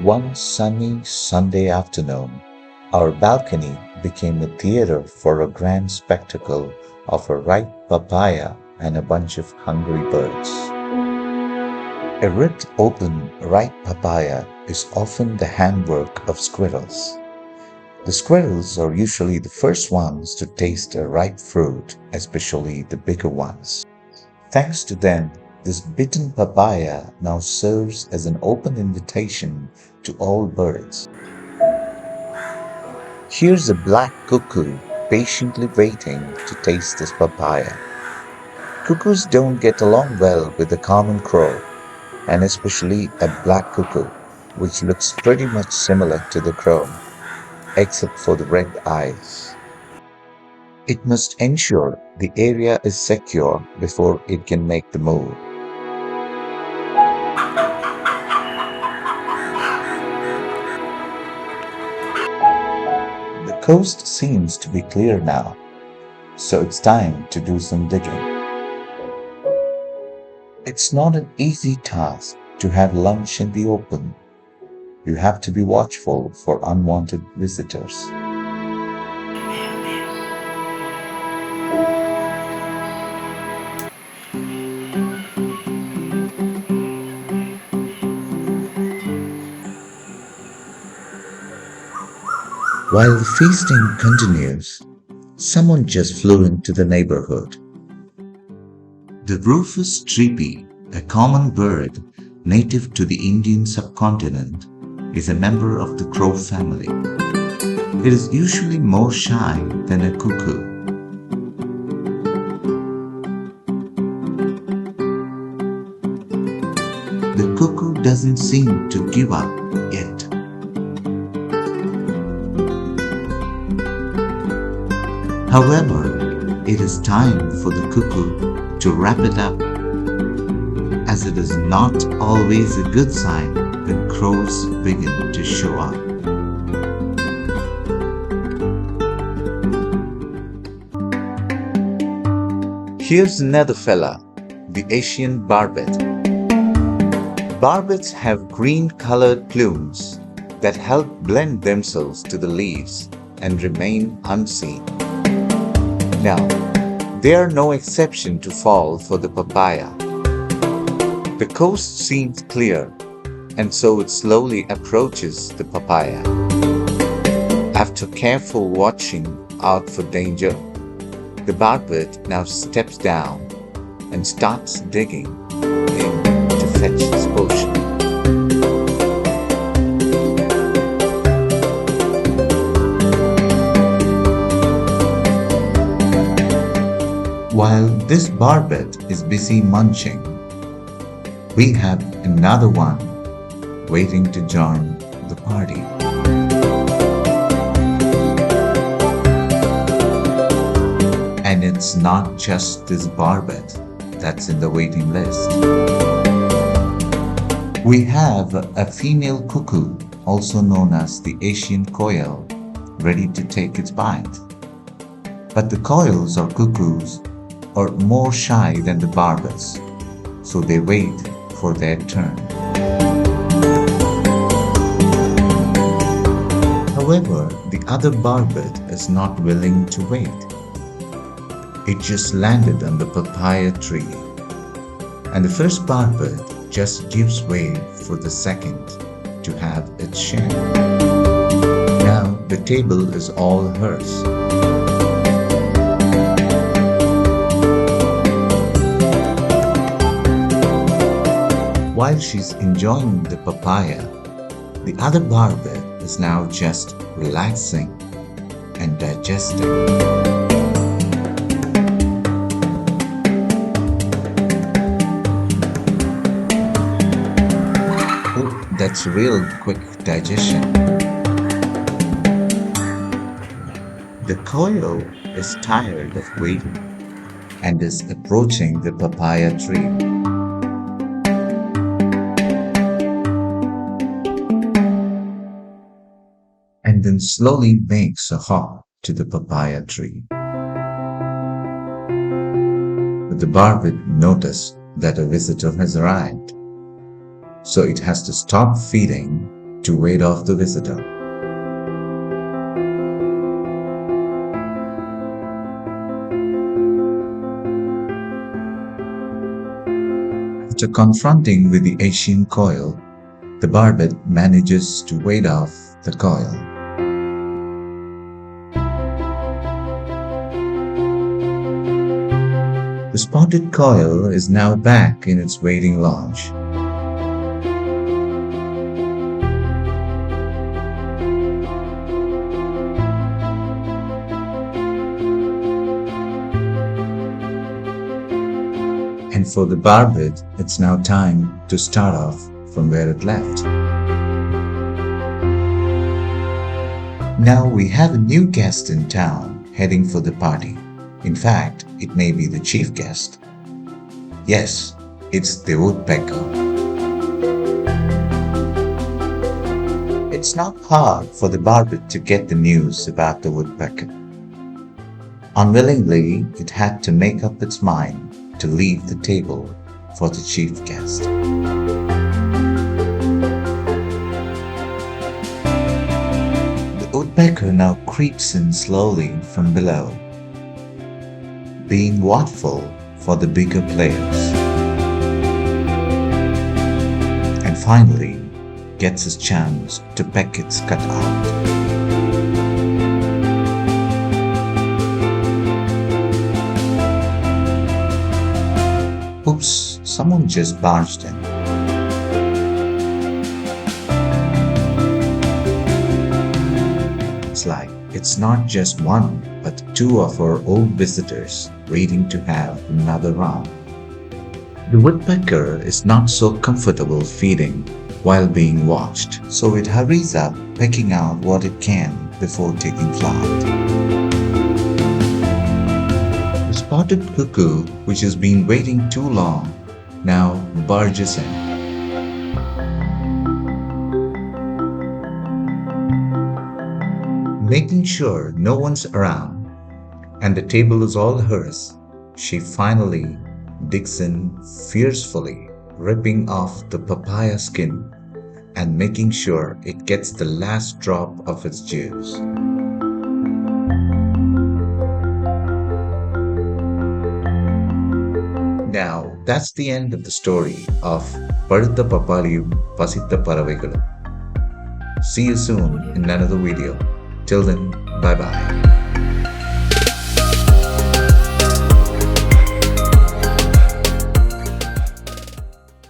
One sunny Sunday afternoon, our balcony became a theater for a grand spectacle of a ripe papaya and a bunch of hungry birds. A ripped open ripe papaya is often the handwork of squirrels. The squirrels are usually the first ones to taste a ripe fruit, especially the bigger ones. Thanks to them, this bitten papaya now serves as an open invitation to all birds. Here's a black cuckoo patiently waiting to taste this papaya. Cuckoos don't get along well with the common crow, and especially a black cuckoo, which looks pretty much similar to the crow, except for the red eyes. It must ensure the area is secure before it can make the move. The coast seems to be clear now, so it's time to do some digging. It's not an easy task to have lunch in the open. You have to be watchful for unwanted visitors. While the feasting continues, someone just flew into the neighborhood. The Rufus Treepie, a common bird native to the Indian subcontinent, is a member of the crow family. It is usually more shy than a cuckoo. The cuckoo doesn't seem to give up yet. However, it is time for the cuckoo to wrap it up, as it is not always a good sign when crows begin to show up. Here's another fella, the Asian Barbet. Barbets have green-colored plumes that help blend themselves to the leaves and remain unseen. Now, they are no exception to fall for the papaya. The coast seems clear, and so it slowly approaches the papaya. After careful watching out for danger, the barbet now steps down and starts digging in to fetch his portion. While this barbet is busy munching, we have another one waiting to join the party. And it's not just this barbet that's in the waiting list. We have a female cuckoo, also known as the Asian Koel, ready to take its bite. But the Koels or cuckoos are more shy than the barbets, so they wait for their turn. However, the other barbet is not willing to wait. It just landed on the papaya tree, and the first barbet just gives way for the second to have its share. Now the table is all hers. While she's enjoying the papaya, the other barbet is now just relaxing and digesting. Oh, that's real quick digestion. The koyo is tired of waiting and is approaching the papaya tree. And then slowly makes a hop to the papaya tree. But the barbet noticed that a visitor has arrived, so it has to stop feeding to ward off the visitor. After confronting with the Asian Koel, the Barbet manages to ward off the Koel. The spotted Koel is now back in its waiting lounge. And for the Barbet, it's now time to start off from where it left. Now we have a new guest in town heading for the party. In fact, it may be the chief guest. Yes, it's the woodpecker. It's not hard for the Barbet to get the news about the woodpecker. Unwillingly, it had to make up its mind to leave the table for the chief guest. The woodpecker now creeps in slowly from below, being watchful for the bigger players, and finally gets his chance to peck its cutout. Oops, someone just barged in. It's like it's not just one, but two of our old visitors waiting to have another round. The woodpecker is not so comfortable feeding while being watched, so it hurries up, pecking out what it can before taking flight. The spotted cuckoo, which has been waiting too long, now barges in. Making sure no one's around and the table is all hers, she finally digs in fiercely, ripping off the papaya skin and making sure it gets the last drop of its juice. Now, that's the end of the story of Padutha Papaliyum Pasitha Paravaigalum. See you soon in another video. Till then, bye bye.